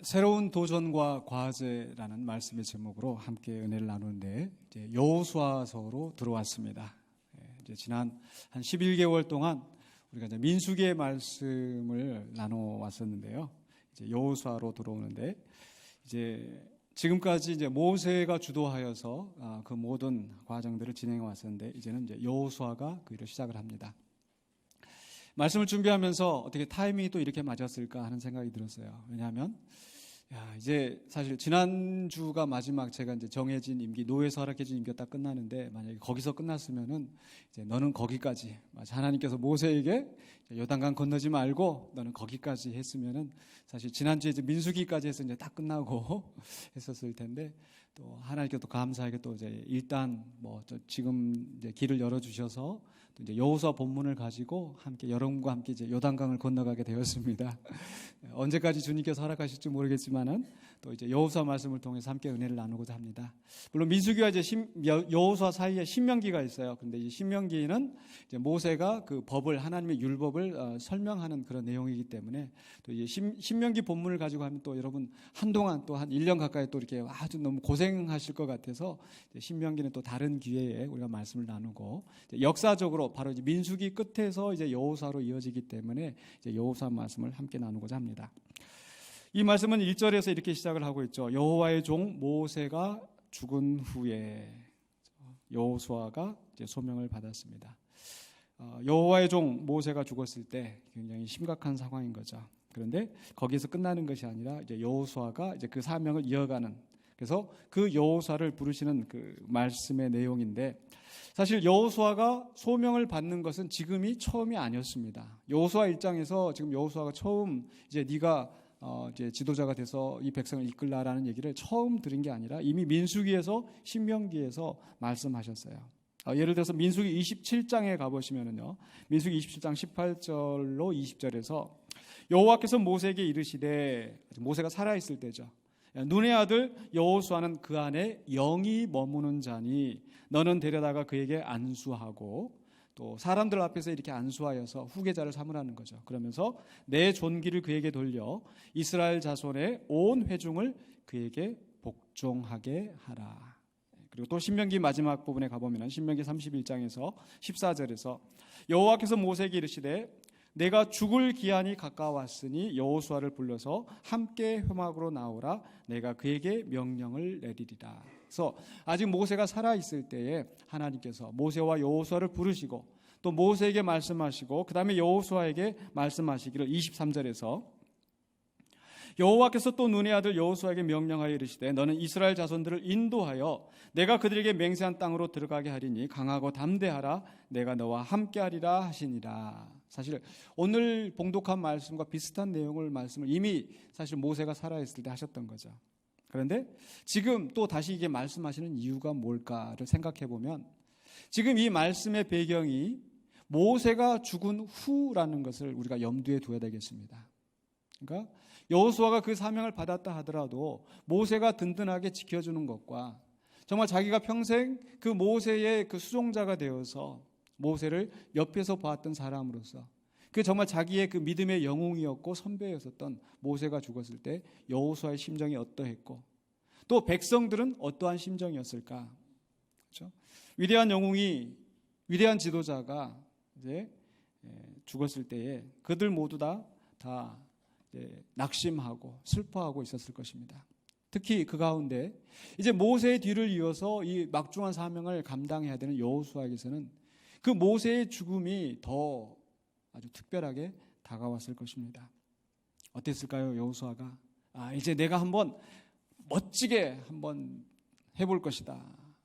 새로운 도전과 과제라는 말씀의 제목으로 함께 은혜를 나누는데 이제 여호수아서로 들어왔습니다. 이제 지난 한 11개월 동안 우리가 이제 민수기의 말씀을 나눠 왔었는데요. 이제 여호수아로 들어오는데 이제 지금까지 이제 모세가 주도하여서 그 모든 과정들을 진행해 왔었는데 이제는 이제 여호수아가 그 일을 시작을 합니다. 말씀을 준비하면서 어떻게 타이밍이 또 이렇게 맞았을까 하는 생각이 들었어요. 왜냐하면 이제 사실 지난주가 마지막 제가 이제 정해진 임기, 노예에서 허락해진 임기가 딱 끝나는데 만약에 거기서 끝났으면은 이제 너는 거기까지, 하나님께서 모세에게 요단강 건너지 말고 너는 거기까지 했으면은 사실 지난주에 이제 민수기까지 해서 이제 딱 끝나고 했었을 텐데 또 하나님께 또 감사하게 또 이제 일단 지금 이제 길을 열어주셔서 또 이제 여호수아 본문을 가지고 함께 여러분과 함께 이제 요단강을 건너가게 되었습니다. 언제까지 주님께서 허락하실지 모르겠지만은 또 이제 여호수아 말씀을 통해서 함께 은혜를 나누고자 합니다. 물론 민수기와 이제 여호수아 사이에 신명기가 있어요. 그런데 이 신명기는 이제 모세가 그 법을 하나님의 율법을 설명하는 그런 내용이기 때문에 또 이 신명기 본문을 가지고 하면 또 여러분 한동안 또 한 1년 가까이 또 이렇게 아주 너무 고생하실 것 같아서 신명기는 또 다른 기회에 우리가 말씀을 나누고 역사적으로 바로 이제 민수기 끝에서 이제 여호수아로 이어지기 때문에 이제 여호수아 말씀을 함께 나누고자 합니다. 이 말씀은 1절에서 이렇게 시작을 하고 있죠. 여호와의 종 모세가 죽은 후에 여호수아가 이제 소명을 받았습니다. 여호와의 종 모세가 죽었을 때 굉장히 심각한 상황인 거죠. 그런데 거기에서 끝나는 것이 아니라 이제 여호수아가 이제 그 사명을 이어가는, 그래서 그 여호수아를 부르시는 그 말씀의 내용인데, 사실 여호수아가 소명을 받는 것은 지금이 처음이 아니었습니다. 여호수아 입장에서 지금 여호수아가 처음 이제 네가 이제 지도자가 돼서 이 백성을 이끌라라는 얘기를 처음 들은 게 아니라 이미 민수기에서 신명기에서 말씀하셨어요. 예를 들어서 민수기 27장에 가보시면은요, 민수기 27장 18절로 20절에서 여호와께서 모세에게 이르시되, 모세가 살아있을 때죠. 눈의 아들 여호수아는 그 안에 영이 머무는 자니 너는 데려다가 그에게 안수하고, 또 사람들 앞에서 이렇게 안수하여서 후계자를 삼으라는 거죠. 그러면서 내 존귀를 그에게 돌려 이스라엘 자손의 온 회중을 그에게 복종하게 하라. 그리고 또 신명기 마지막 부분에 가보면 신명기 31장에서 14절에서 여호와께서 모세에게 이르시되 내가 죽을 기한이 가까웠으니 여호수아를 불러서 함께 회막으로 나오라. 내가 그에게 명령을 내리리라. 그래서 아직 모세가 살아있을 때에 하나님께서 모세와 여호수아를 부르시고 또 모세에게 말씀하시고 그 다음에 여호수아에게 말씀하시기를 23절에서 여호와께서 또 눈의 아들 여호수아에게 명령하여 이르시되 너는 이스라엘 자손들을 인도하여 내가 그들에게 맹세한 땅으로 들어가게 하리니 강하고 담대하라. 내가 너와 함께하리라 하시니라. 사실 오늘 봉독한 말씀과 비슷한 내용을 말씀을 이미 사실 모세가 살아있을 때 하셨던 거죠. 그런데 지금 또 다시 이게 말씀하시는 이유가 뭘까를 생각해 보면 지금 이 말씀의 배경이 모세가 죽은 후라는 것을 우리가 염두에 두어야 되겠습니다. 그러니까 여호수아가 그 사명을 받았다 하더라도 모세가 든든하게 지켜주는 것과 정말 자기가 평생 그 모세의 그 수종자가 되어서 모세를 옆에서 보았던 사람으로서 그 정말 자기의 그 믿음의 영웅이었고 선배였었던 모세가 죽었을 때 여호수아의 심정이 어떠했고 또 백성들은 어떠한 심정이었을까? 그렇죠? 위대한 영웅이, 위대한 지도자가 이제 죽었을 때에 그들 모두 다 낙심하고 슬퍼하고 있었을 것입니다. 특히 그 가운데 이제 모세의 뒤를 이어서 이 막중한 사명을 감당해야 되는 여호수아에게서는 그 모세의 죽음이 더 아주 특별하게 다가왔을 것입니다. 어땠을까요? 여호수아가 이제 내가 한번 멋지게 한번 해볼 것이다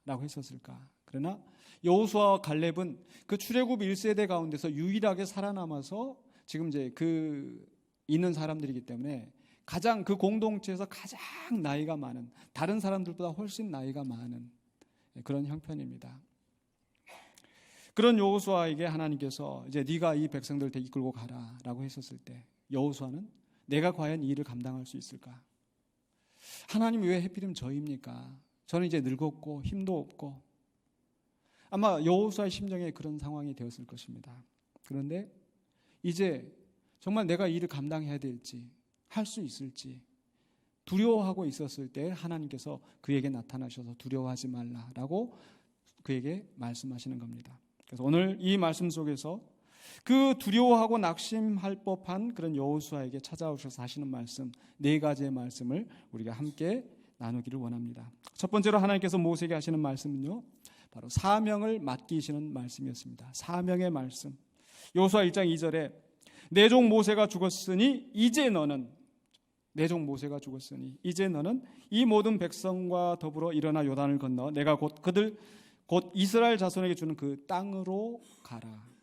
라고 했었을까? 그러나 여호수아와 갈렙은 그 출애굽 1세대 가운데서 유일하게 살아남아서 지금 이제 그 있는 사람들이기 때문에 가장 그 공동체에서 가장 나이가 많은, 다른 사람들보다 훨씬 나이가 많은 그런 형편입니다. 그런 여호수아에게 하나님께서 이제 네가 이 백성들을 이끌고 가라라고 했었을 때 여호수아는 내가 과연 이 일을 감당할 수 있을까? 하나님 왜 하필이면 저입니까? 저는 이제 늙었고 힘도 없고, 아마 여호수아의 심정에 그런 상황이 되었을 것입니다. 그런데 이제 정말 내가 이 일을 감당해야 될지 할 수 있을지 두려워하고 있었을 때 하나님께서 그에게 나타나셔서 두려워하지 말라라고 그에게 말씀하시는 겁니다. 그래서 오늘 이 말씀 속에서 그 두려워하고 낙심할 법한 그런 여호수아에게 찾아오셔서 하시는 말씀, 4가지의 말씀을 우리가 함께 나누기를 원합니다. 첫 번째로 하나님께서 모세에게 하시는 말씀은요, 바로 사명을 맡기시는 말씀이었습니다. 사명의 말씀. 여호수아 1장 2절에 내 종 모세가 죽었으니 이제 너는, 내 종 모세가 죽었으니 이제 너는 이 모든 백성과 더불어 일어나 요단을 건너 내가 곧 이스라엘 자손에게 주는 그 땅으로 가라.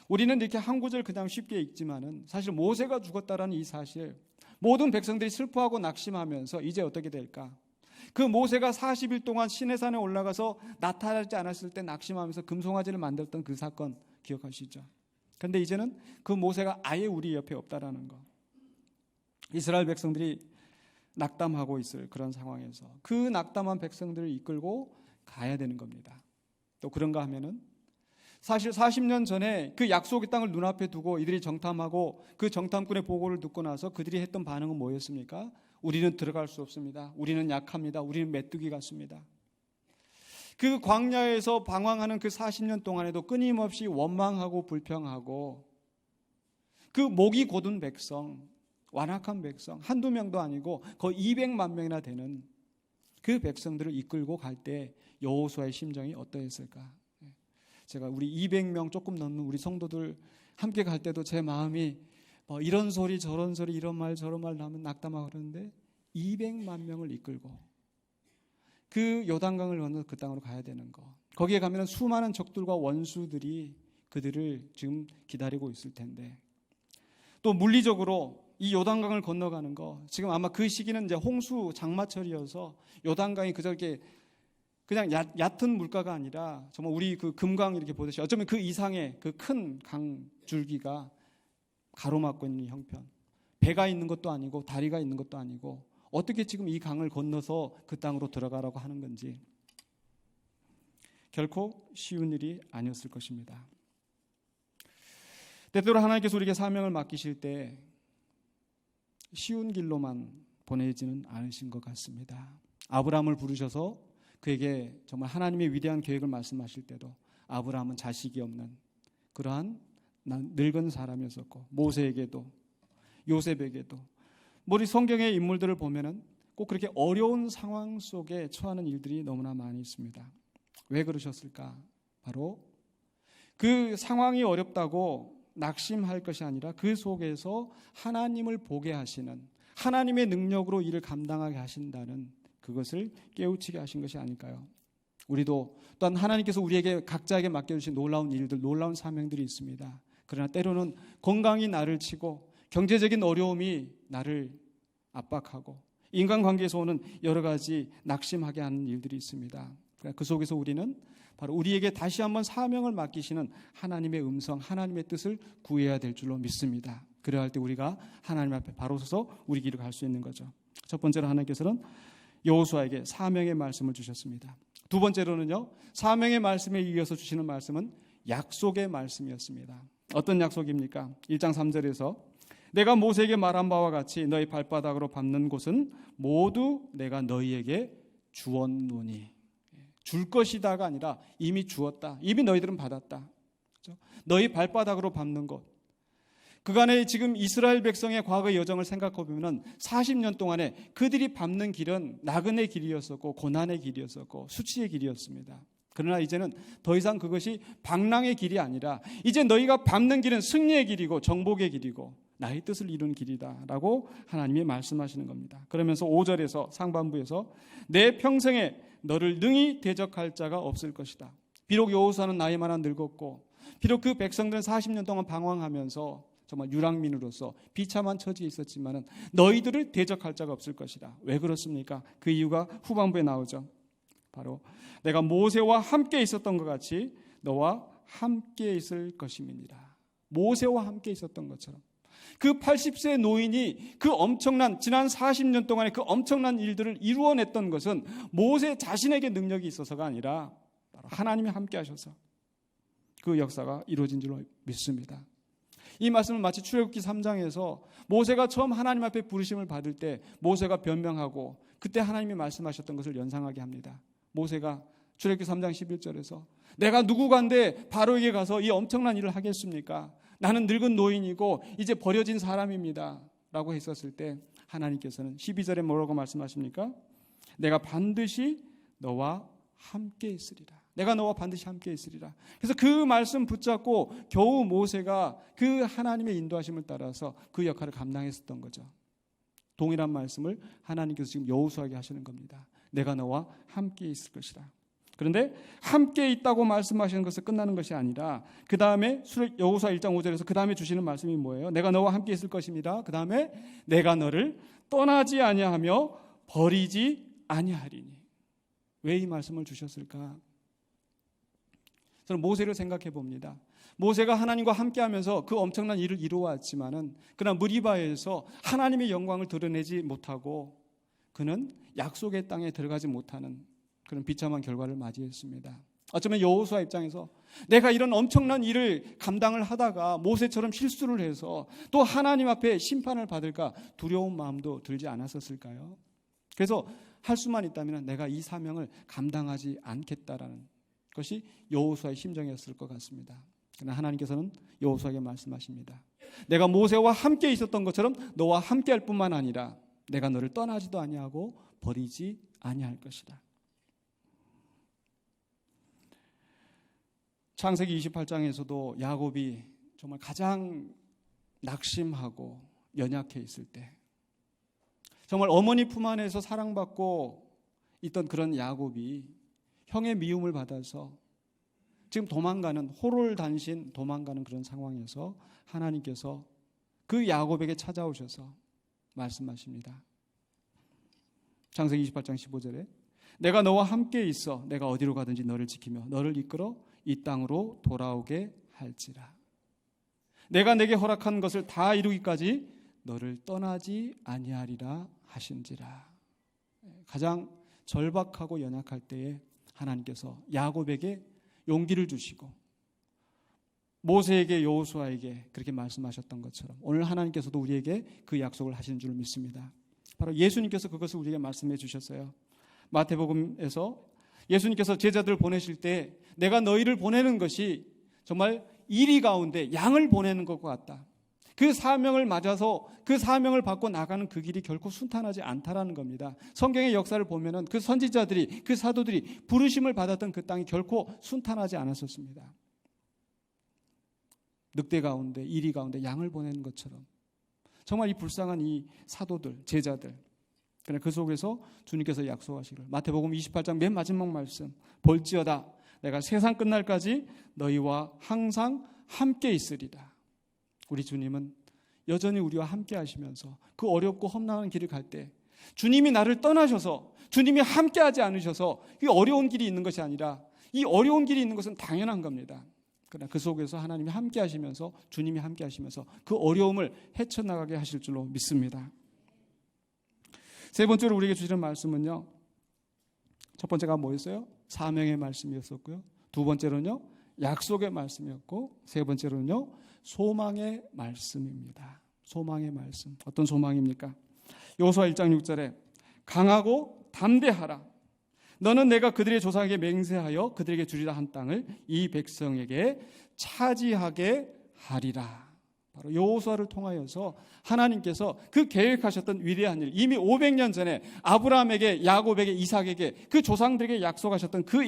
우리는 이렇게 한 구절 그냥 쉽게 읽지만은 사실 모세가 죽었다라는 이 사실, 모든 백성들이 슬퍼하고 낙심하면서 이제 어떻게 될까? 그 모세가 40일 동안 시내산에 올라가서 나타나지 않았을 때 낙심하면서 금송아지를 만들었던 그 사건 기억하시죠? 그런데 이제는 그 모세가 아예 우리 옆에 없다라는 거. 이스라엘 백성들이 낙담하고 있을 그런 상황에서 그 낙담한 백성들을 이끌고 가야 되는 겁니다. 또 그런가 하면은 사실 40년 전에 그 약속의 땅을 눈앞에 두고 이들이 정탐하고 그 정탐꾼의 보고를 듣고 나서 그들이 했던 반응은 뭐였습니까? 우리는 들어갈 수 없습니다. 우리는 약합니다. 우리는 메뚜기 같습니다. 그 광야에서 방황하는 그 40년 동안에도 끊임없이 원망하고 불평하고 그 목이 곧은 백성, 완악한 백성, 한두 명도 아니고 거의 200만 명이나 되는 그 백성들을 이끌고 갈 때 여호수아의 심정이 어떠했을까? 제가 우리 200명 조금 넘는 우리 성도들 함께 갈 때도 제 마음이 이런 소리 저런 소리 이런 말 저런 말 나면 낙담하고 그러는데 200만 명을 이끌고 그 요단강을 건너 그 땅으로 가야 되는 거. 거기에 가면 수많은 적들과 원수들이 그들을 지금 기다리고 있을 텐데 또 물리적으로 이 요단강을 건너가는 거, 지금 아마 그 시기는 이제 홍수 장마철이어서 요단강이 그저께 그냥 얕은 물가가 아니라 정말 우리 그 금강 이렇게 보듯이 어쩌면 그 이상의 그 큰 강 줄기가 가로막고 있는 형편. 배가 있는 것도 아니고 다리가 있는 것도 아니고 어떻게 지금 이 강을 건너서 그 땅으로 들어가라고 하는 건지 결코 쉬운 일이 아니었을 것입니다. 때때로 하나님께서 우리에게 사명을 맡기실 때 쉬운 길로만 보내지는 않으신 것 같습니다. 아브라함을 부르셔서 그에게 정말 하나님의 위대한 계획을 말씀하실 때도 아브라함은 자식이 없는 그러한 늙은 사람이었었고 모세에게도 요셉에게도 우리 성경의 인물들을 보면은 꼭 그렇게 어려운 상황 속에 처하는 일들이 너무나 많이 있습니다. 왜 그러셨을까? 바로 그 상황이 어렵다고 낙심할 것이 아니라 그 속에서 하나님을 보게 하시는 하나님의 능력으로 일을 감당하게 하신다는 그것을 깨우치게 하신 것이 아닐까요? 우리도 또한 하나님께서 우리에게 각자에게 맡겨주신 놀라운 일들, 놀라운 사명들이 있습니다. 그러나 때로는 건강이 나를 치고 경제적인 어려움이 나를 압박하고 인간관계에서 오는 여러 가지 낙심하게 하는 일들이 있습니다. 그 속에서 우리는 바로 우리에게 다시 한번 사명을 맡기시는 하나님의 음성, 하나님의 뜻을 구해야 될 줄로 믿습니다. 그래야 할 때 우리가 하나님 앞에 바로 서서 우리 길을 갈 수 있는 거죠. 첫 번째로 하나님께서는 여호수아에게 사명의 말씀을 주셨습니다. 두 번째로는요, 사명의 말씀에 이어서 주시는 말씀은 약속의 말씀이었습니다. 어떤 약속입니까? 1장 3절에서 내가 모세에게 말한 바와 같이 너희 발바닥으로 밟는 곳은 모두 내가 너희에게 주었노니. 줄 것이다가 아니라 이미 주었다. 이미 너희들은 받았다. 그렇죠? 너희 발바닥으로 밟는 것. 그간에 지금 이스라엘 백성의 과거 여정을 생각해 보면 40년 동안에 그들이 밟는 길은 나그네 길이었었고 고난의 길이었었고 수치의 길이었습니다. 그러나 이제는 더 이상 그것이 방랑의 길이 아니라 이제 너희가 밟는 길은 승리의 길이고 정복의 길이고 나의 뜻을 이루는 길이다라고 하나님이 말씀하시는 겁니다. 그러면서 5절에서 상반부에서 내 평생에 너를 능히 대적할 자가 없을 것이다. 비록 여호수아는 나이 많아 늙었고 비록 그 백성들은 40년 동안 방황하면서 정말 유랑민으로서 비참한 처지에 있었지만 너희들을 대적할 자가 없을 것이다. 왜 그렇습니까? 그 이유가 후반부에 나오죠. 바로 내가 모세와 함께 있었던 것 같이 너와 함께 있을 것임이니라. 모세와 함께 있었던 것처럼 그 80세 노인이 그 엄청난 지난 40년 동안의 그 엄청난 일들을 이루어냈던 것은 모세 자신에게 능력이 있어서가 아니라 바로 하나님이 함께 하셔서 그 역사가 이루어진 줄로 믿습니다. 이 말씀은 마치 출애굽기 3장에서 모세가 처음 하나님 앞에 부르심을 받을 때 모세가 변명하고 그때 하나님이 말씀하셨던 것을 연상하게 합니다. 모세가 출애굽기 3장 11절에서 내가 누구간데 바로에게 가서 이 엄청난 일을 하겠습니까? 나는 늙은 노인이고 이제 버려진 사람입니다 라고 했었을 때 하나님께서는 12절에 뭐라고 말씀하십니까? 내가 반드시 너와 함께 있으리라. 내가 너와 반드시 함께 있으리라. 그래서 그 말씀 붙잡고 겨우 모세가 그 하나님의 인도하심을 따라서 그 역할을 감당했었던 거죠. 동일한 말씀을 하나님께서 지금 여호수아에게 하시는 겁니다. 내가 너와 함께 있을 것이라. 그런데 함께 있다고 말씀하시는 것은 끝나는 것이 아니라 그 다음에 여호수아 1장 5절에서 그 다음에 주시는 말씀이 뭐예요? 내가 너와 함께 있을 것입니다. 그 다음에 내가 너를 떠나지 아니하며 버리지 아니하리니. 왜 이 말씀을 주셨을까? 저는 모세를 생각해 봅니다. 모세가 하나님과 함께하면서 그 엄청난 일을 이루어왔지만은 그러나 무리바에서 하나님의 영광을 드러내지 못하고 그는 약속의 땅에 들어가지 못하는 그런 비참한 결과를 맞이했습니다. 어쩌면 여호수아 입장에서 내가 이런 엄청난 일을 감당을 하다가 모세처럼 실수를 해서 또 하나님 앞에 심판을 받을까 두려운 마음도 들지 않았었을까요? 그래서 할 수만 있다면 내가 이 사명을 감당하지 않겠다라는 것이 여호수아의 심정이었을 것 같습니다. 그러나 하나님께서는 여호수아에게 말씀하십니다. 내가 모세와 함께 있었던 것처럼 너와 함께 할 뿐만 아니라 내가 너를 떠나지도 아니하고 버리지 아니할 것이다. 창세기 28장에서도 야곱이 정말 가장 낙심하고 연약해 있을 때 정말 어머니 품 안에서 사랑받고 있던 그런 야곱이 형의 미움을 받아서 지금 도망가는 호롤단신 도망가는 그런 상황에서 하나님께서 그 야곱에게 찾아오셔서 말씀하십니다. 창세기 28장 15절에 내가 너와 함께 있어 내가 어디로 가든지 너를 지키며 너를 이끌어 이 땅으로 돌아오게 할지라. 내가 내게 허락한 것을 다 이루기까지 너를 떠나지 아니하리라 하신지라. 가장 절박하고 연약할 때에 하나님께서 야곱에게 용기를 주시고 모세에게 여호수아에게 그렇게 말씀하셨던 것처럼 오늘 하나님께서도 우리에게 그 약속을 하시는 줄 믿습니다. 바로 예수님께서 그것을 우리에게 말씀해 주셨어요. 마태복음에서 예수님께서 제자들을 보내실 때 내가 너희를 보내는 것이 정말 이리 가운데 양을 보내는 것과 같다. 그 사명을 맞아서 그 사명을 받고 나가는 그 길이 결코 순탄하지 않다라는 겁니다. 성경의 역사를 보면은 그 선지자들이 그 사도들이 부르심을 받았던 그 땅이 결코 순탄하지 않았었습니다. 늑대 가운데 이리 가운데 양을 보내는 것처럼 정말 이 불쌍한 이 사도들 제자들 그러나 그 속에서 주님께서 약속하시기를 마태복음 28장 맨 마지막 말씀 볼지어다 내가 세상 끝날까지 너희와 항상 함께 있으리라. 우리 주님은 여전히 우리와 함께 하시면서 그 어렵고 험난한 길을 갈 때 주님이 나를 떠나셔서 주님이 함께 하지 않으셔서 이 어려운 길이 있는 것이 아니라 이 어려운 길이 있는 것은 당연한 겁니다. 그러나 그 속에서 하나님이 함께 하시면서 주님이 함께 하시면서 그 어려움을 헤쳐나가게 하실 줄로 믿습니다. 세 번째로 우리에게 주시는 말씀은요. 첫 번째가 뭐였어요? 사명의 말씀이었었고요. 두 번째로는요. 약속의 말씀이었고 세 번째로는요. 소망의 말씀입니다. 소망의 말씀. 어떤 소망입니까? 여호수아 1장 6절에 강하고 담대하라. 너는 내가 그들의 조상에게 맹세하여 그들에게 주리라 한 땅을 이 백성에게 차지하게 하리라. 바로 여호수아를 통하여서 하나님께서 그 계획하셨던 위대한 일, 이미 500년 전에 아브라함에게, 야곱에게, 이삭에게 그 조상들에게 약속하셨던 그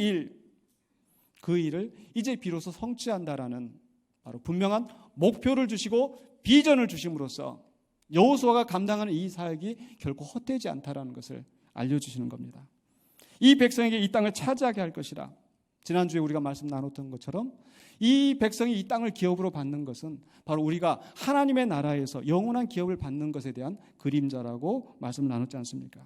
일을 이제 비로소 성취한다라는 바로 분명한 목표를 주시고 비전을 주심으로써 여호수아가 감당하는 이 사역이 결코 헛되지 않다라는 것을 알려주시는 겁니다. 이 백성에게 이 땅을 차지하게 할 것이라. 지난주에 우리가 말씀 나눴던 것처럼 이 백성이 이 땅을 기업으로 받는 것은 바로 우리가 하나님의 나라에서 영원한 기업을 받는 것에 대한 그림자라고 말씀을 나눴지 않습니까?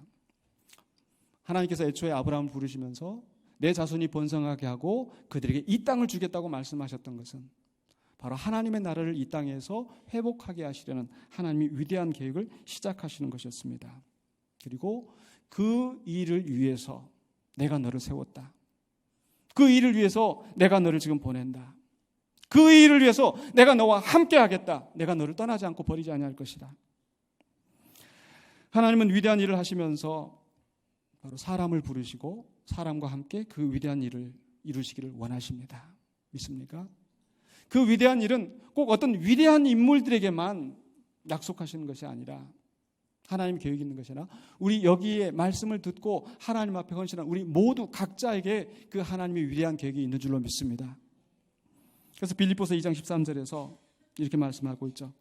하나님께서 애초에 아브라함을 부르시면서 내 자손이 번성하게 하고 그들에게 이 땅을 주겠다고 말씀하셨던 것은 바로 하나님의 나라를 이 땅에서 회복하게 하시려는 하나님의 위대한 계획을 시작하시는 것이었습니다. 그리고 그 일을 위해서 내가 너를 세웠다. 그 일을 위해서 내가 너를 지금 보낸다. 그 일을 위해서 내가 너와 함께 하겠다. 내가 너를 떠나지 않고 버리지 아니할 것이다. 하나님은 위대한 일을 하시면서 바로 사람을 부르시고 사람과 함께 그 위대한 일을 이루시기를 원하십니다. 믿습니까? 그 위대한 일은 꼭 어떤 위대한 인물들에게만 약속하시는 것이 아니라 하나님 계획이 있는 것이 아니라 우리 여기에 말씀을 듣고 하나님 앞에 헌신한 우리 모두 각자에게 그 하나님의 위대한 계획이 있는 줄로 믿습니다. 그래서 빌립보서 2장 13절에서 이렇게 말씀하고 있죠.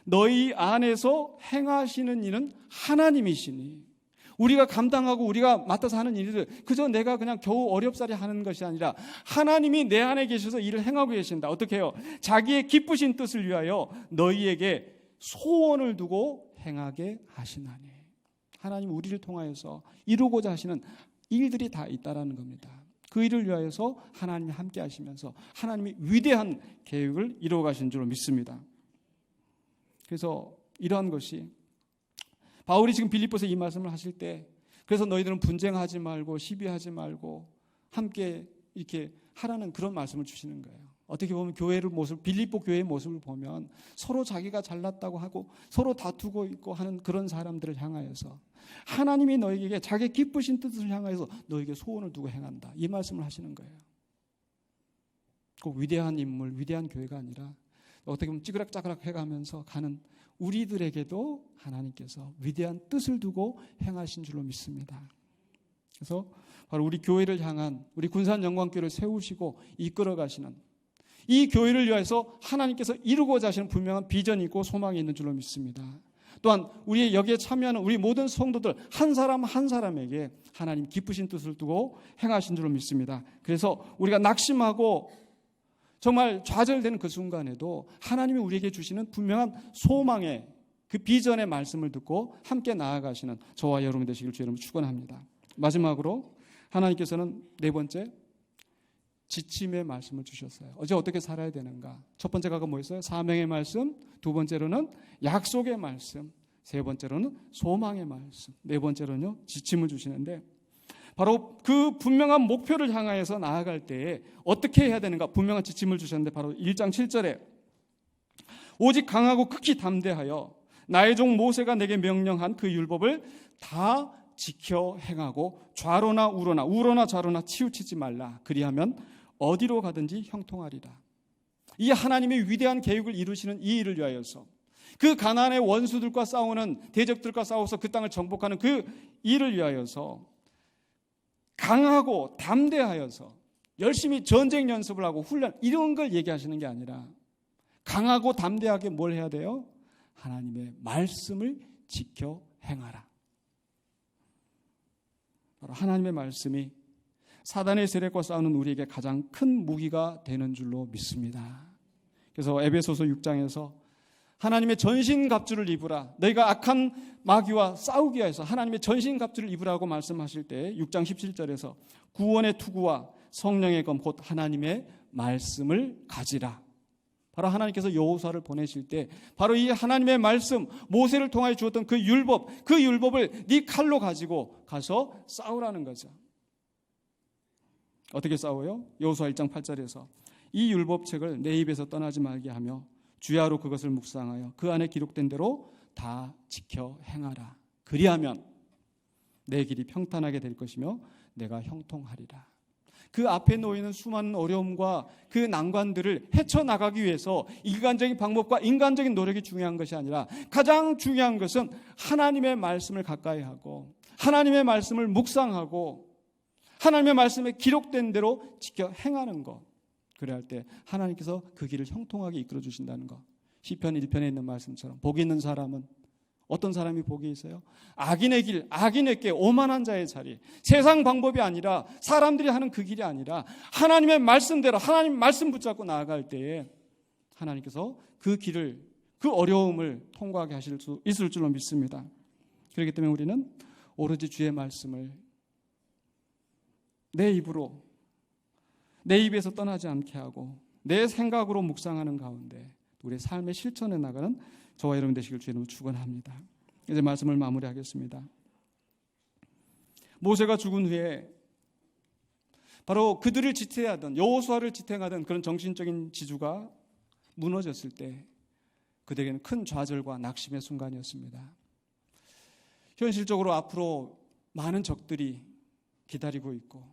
너희 안에서 행하시는 일은 하나님이시니 우리가 감당하고 우리가 맡아서 하는 일을 그저 내가 그냥 겨우 어렵사리 하는 것이 아니라 하나님이 내 안에 계셔서 일을 행하고 계신다. 어떻게 해요? 자기의 기쁘신 뜻을 위하여 너희에게 소원을 두고 행하게 하시나니. 하나님 우리를 통하여서 이루고자 하시는 일들이 다 있다라는 겁니다. 그 일을 위하여서 하나님이 함께 하시면서 하나님이 위대한 계획을 이루어 가신 줄로 믿습니다. 그래서 이러한 것이 바울이 지금 빌립보서 이 말씀을 하실 때 그래서 너희들은 분쟁하지 말고 시비하지 말고 함께 이렇게 하라는 그런 말씀을 주시는 거예요. 어떻게 보면 교회를 모습, 빌립보 교회의 모습을 보면 서로 자기가 잘났다고 하고 서로 다투고 있고 하는 그런 사람들을 향하여서 하나님이 너에게 자기 기쁘신 뜻을 향하여서 너에게 소원을 두고 행한다. 이 말씀을 하시는 거예요. 꼭 위대한 인물, 위대한 교회가 아니라 어떻게 보면 찌그락짜그락 해가면서 가는 우리들에게도 하나님께서 위대한 뜻을 두고 행하신 줄로 믿습니다. 그래서 바로 우리 교회를 향한 우리 군산영광교회를 세우시고 이끌어 가시는 이 교회를 위해서 하나님께서 이루고자 하시는 분명한 비전이 있고 소망이 있는 줄로 믿습니다. 또한 우리 여기에 참여하는 우리 모든 성도들 한 사람 한 사람에게 하나님 기쁘신 뜻을 두고 행하신 줄로 믿습니다. 그래서 우리가 낙심하고 정말 좌절되는 그 순간에도 하나님이 우리에게 주시는 분명한 소망의 그 비전의 말씀을 듣고 함께 나아가시는 저와 여러분 되시길 주의 이름으로 축원합니다. 마지막으로 하나님께서는 네 번째 지침의 말씀을 주셨어요. 어제 어떻게 살아야 되는가? 첫 번째가 뭐였어요? 사명의 말씀, 두 번째로는 약속의 말씀, 세 번째로는 소망의 말씀, 네 번째로는요 지침을 주시는데 바로 그 분명한 목표를 향하여서 나아갈 때에 어떻게 해야 되는가 분명한 지침을 주셨는데 바로 1장 7절에 오직 강하고 극히 담대하여 나의 종 모세가 내게 명령한 그 율법을 다 지켜 행하고 우로나 좌로나 치우치지 말라. 그리하면 어디로 가든지 형통하리라. 이 하나님의 위대한 계획을 이루시는 이 일을 위하여서 그 가나안의 원수들과 싸우는 대적들과 싸워서 그 땅을 정복하는 그 일을 위하여서 강하고 담대하여서 열심히 전쟁 연습을 하고 훈련 이런 걸 얘기하시는 게 아니라 강하고 담대하게 뭘 해야 돼요? 하나님의 말씀을 지켜 행하라. 바로 하나님의 말씀이 사단의 세력과 싸우는 우리에게 가장 큰 무기가 되는 줄로 믿습니다. 그래서 에베소서 6장에서 하나님의 전신갑주를 입으라. 너희가 악한 마귀와 싸우기 위해서 하나님의 전신갑주를 입으라고 말씀하실 때 6장 17절에서 구원의 투구와 성령의 검 곧 하나님의 말씀을 가지라. 바로 하나님께서 여호수아를 보내실 때 바로 이 하나님의 말씀 모세를 통하여 주었던 그 율법을 네 칼로 가지고 가서 싸우라는 거죠. 어떻게 싸워요? 여호수아 1장 8절에서 이 율법책을 내 입에서 떠나지 말게 하며 주야로 그것을 묵상하여 그 안에 기록된 대로 다 지켜 행하라. 그리하면 내 길이 평탄하게 될 것이며 내가 형통하리라. 그 앞에 놓이는 수많은 어려움과 그 난관들을 헤쳐나가기 위해서 인간적인 방법과 인간적인 노력이 중요한 것이 아니라 가장 중요한 것은 하나님의 말씀을 가까이 하고 하나님의 말씀을 묵상하고 하나님의 말씀에 기록된 대로 지켜 행하는 것. 그래야 할 때 하나님께서 그 길을 형통하게 이끌어 주신다는 것. 시편 1편에 있는 말씀처럼 복이 있는 사람은 어떤 사람이 복이 있어요? 악인의 길, 악인의 길, 오만한 자의 자리. 세상 방법이 아니라 사람들이 하는 그 길이 아니라 하나님의 말씀대로 하나님 말씀 붙잡고 나아갈 때에 하나님께서 그 길을 그 어려움을 통과하게 하실 수 있을 줄로 믿습니다. 그렇기 때문에 우리는 오로지 주의 말씀을 내 입으로 내 입에서 떠나지 않게 하고 내 생각으로 묵상하는 가운데 우리의 삶의 실천에 나가는 저와 여러분 되시길 주님으로 축원합니다. 이제 말씀을 마무리하겠습니다. 모세가 죽은 후에 바로 그들을 지탱하던 여호수아를 지탱하던 그런 정신적인 지주가 무너졌을 때 그들에게는 큰 좌절과 낙심의 순간이었습니다. 현실적으로 앞으로 많은 적들이 기다리고 있고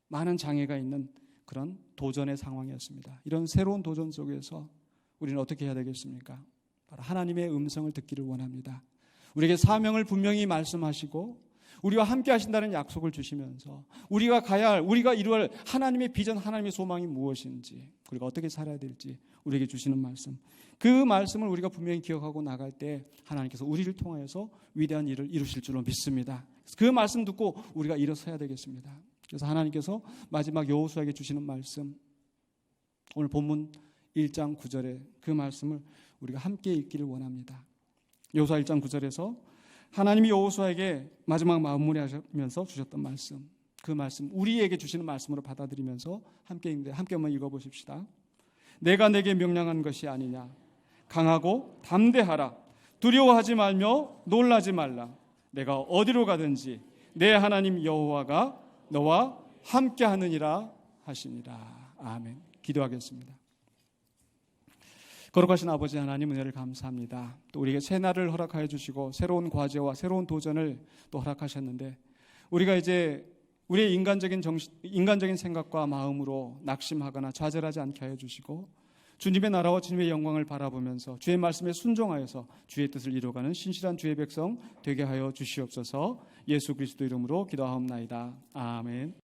많은 장애가 있는 그런 도전의 상황이었습니다. 이런 새로운 도전 속에서 우리는 어떻게 해야 되겠습니까? 바로 하나님의 음성을 듣기를 원합니다. 우리에게 사명을 분명히 말씀하시고 우리와 함께 하신다는 약속을 주시면서 우리가 가야 할, 우리가 이루어야 할 하나님의 비전, 하나님의 소망이 무엇인지, 우리가 어떻게 살아야 될지 우리에게 주시는 말씀, 그 말씀을 우리가 분명히 기억하고 나갈 때 하나님께서 우리를 통하여서 위대한 일을 이루실 줄로 믿습니다. 그 말씀 듣고 우리가 일어서야 되겠습니다. 그래서 하나님께서 마지막 여호수아에게 주시는 말씀, 오늘 본문 1장 9절에 그 말씀을 우리가 함께 읽기를 원합니다. 여호수아 1장 9절에서 하나님이 여호수아에게 마지막 마무리하면서 주셨던 말씀, 그 말씀 우리에게 주시는 말씀으로 받아들이면서 함께 한번 읽어보십시다. 내가 내게 명령한 것이 아니냐. 강하고 담대하라. 두려워하지 말며 놀라지 말라. 내가 어디로 가든지 내 하나님 여호와가 너와 함께하느니라 하시니라. 아멘. 기도하겠습니다. 거룩하신 아버지 하나님, 은혜를 감사합니다. 또 우리에게 새 날을 허락하여 주시고 새로운 과제와 새로운 도전을 또 허락하셨는데 우리가 이제 우리의 인간적인 생각과 마음으로 낙심하거나 좌절하지 않게 하여 주시고 주님의 나라와 주님의 영광을 바라보면서 주의 말씀에 순종하여서 주의 뜻을 이루어가는 신실한 주의 백성 되게 하여 주시옵소서. 예수 그리스도 이름으로 기도하옵나이다. 아멘.